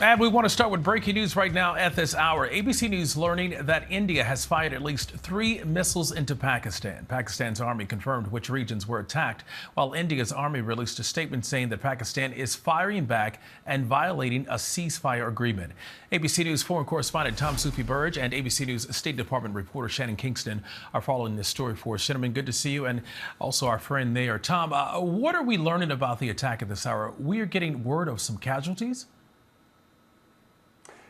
And we want to start with breaking news right now at this hour. ABC News learning that India has fired at least 3 missiles into Pakistan. Pakistan's army confirmed which regions were attacked, while India's army released a statement saying that Pakistan is firing back and violating a ceasefire agreement. ABC News foreign correspondent Tom Sufi-Burge and ABC News State Department reporter Shannon Kingston are following this story for us. Gentlemen, good to see you, and also our friend there. Tom, what are we learning about the attack at this hour? We are getting word of some casualties.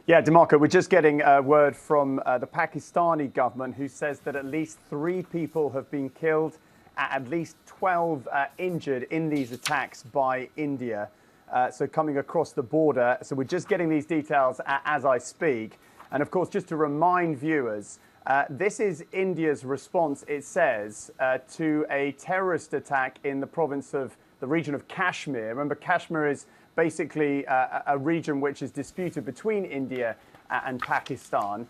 Yeah, DeMarco, we're just getting word from the Pakistani government, who says that at least 3 people have been killed, at least 12 injured in these attacks by India. So coming across the border. So we're just getting these details as I speak. And of course, just to remind viewers, this is India's response, it says, to a terrorist attack in the province of the region of Kashmir. Remember, Kashmir is basically a region which is disputed between India and Pakistan.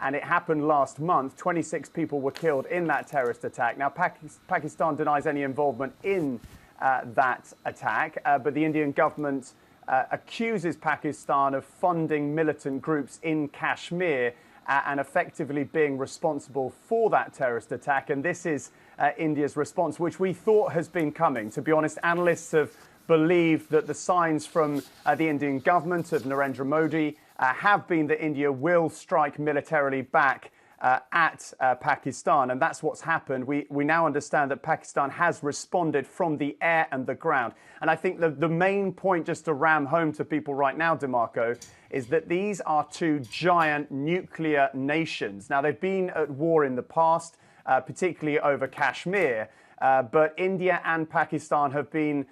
And it happened last month. 26 people were killed in that terrorist attack. Now, Pakistan denies any involvement in that attack, but the Indian government accuses Pakistan of funding militant groups in Kashmir and effectively being responsible for that terrorist attack. And this is India's response, which we thought has been coming. To be honest, analysts have believed that the signs from the Indian government of Narendra Modi have been that India will strike militarily back at Pakistan. And that's what's happened. We now understand that Pakistan has responded from the air and the ground. And I think the main point, just to ram home to people right now, DeMarco, is that these are 2 giant nuclear nations. Now, they've been at war in the past, particularly over Kashmir. But India and Pakistan have been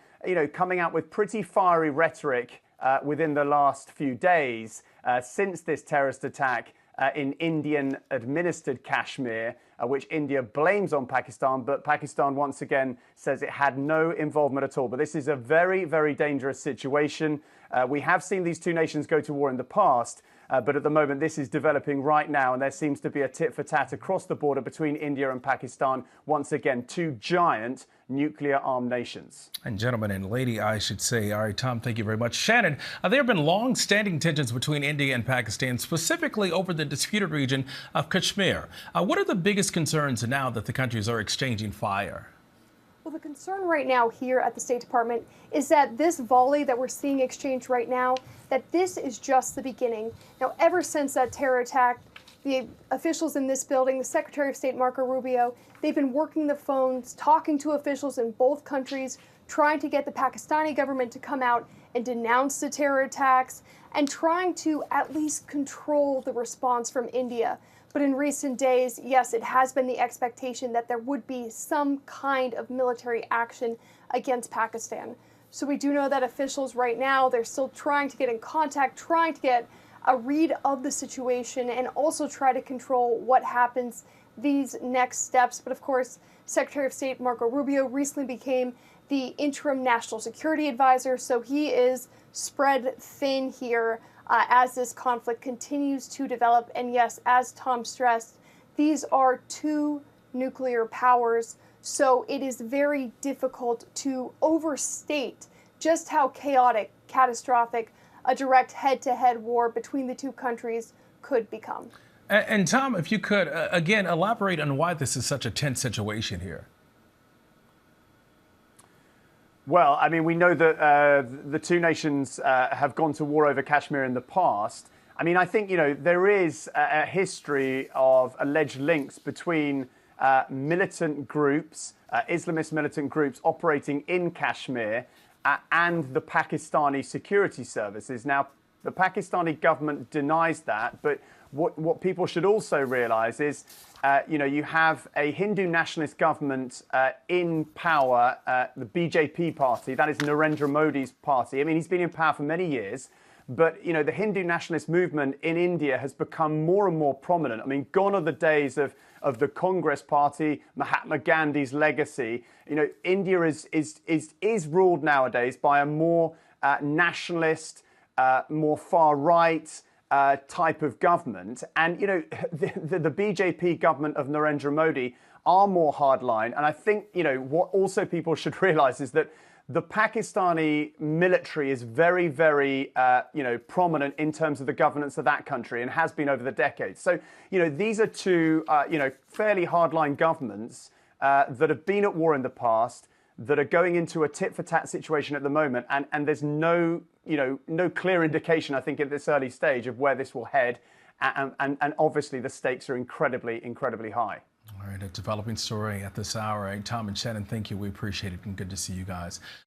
coming out with pretty fiery rhetoric within the last few days since this terrorist attack in Indian-administered Kashmir, which India blames on Pakistan, but Pakistan once again says it had no involvement at all. But this is a very, very dangerous situation. We have seen these 2 nations go to war in the past, but at the moment this is developing right now, and there seems to be a tit-for-tat across the border between India and Pakistan. Once again, 2 giant nuclear-armed nations. And gentlemen and lady, I should say. All right, Tom, thank you very much. Shannon, there have been long-standing tensions between India and Pakistan, specifically over the disputed region of Kashmir. What are the biggest concerns now that the countries are exchanging fire? Well, the concern right now here at the State Department is that this volley that we're seeing exchanged right now, that this is just the beginning. Now, ever since that terror attack, the officials in this building, the Secretary of State Marco Rubio, they've been working the phones, talking to officials in both countries, trying to get the Pakistani government to come out and denounce the terror attacks, and trying to at least control the response from India. But in recent days, yes, it has been the expectation that there would be some kind of military action against Pakistan. So we do know that officials right now, they're still trying to get in contact, trying to get a read of the situation and also try to control what happens these next steps. But of course, Secretary of State Marco Rubio recently became the interim national security advisor. So he is spread thin here as this conflict continues to develop. And yes, as Tom stressed, these are 2 nuclear powers. So it is very difficult to overstate just how chaotic, catastrophic a direct head-to-head war between the 2 countries could become. And Tom, if you could, again, elaborate on why this is such a tense situation here. Well, I mean, we know that the 2 nations have gone to war over Kashmir in the past. I mean, I think, there is a history of alleged links between militant groups, Islamist militant groups operating in Kashmir and the Pakistani security services. Now, the Pakistani government denies that, but what people should also realize is, you have a Hindu nationalist government in power, the BJP party, that is Narendra Modi's party. I mean, he's been in power for many years, but, the Hindu nationalist movement in India has become more and more prominent. I mean, gone are the days of the Congress Party, Mahatma Gandhi's legacy. India is ruled nowadays by a more nationalist, more far-right type of government. And, the BJP government of Narendra Modi are more hardline. And I think, what also people should realize is that the Pakistani military is very, very, prominent in terms of the governance of that country and has been over the decades. So, these are two, fairly hardline governments that have been at war in the past, that are going into a tit-for-tat situation at the moment, and there's no clear indication, I think, at this early stage of where this will head, and obviously the stakes are incredibly, incredibly high. All right, a developing story at this hour. Tom and Shannon, thank you. We appreciate it, and good to see you guys.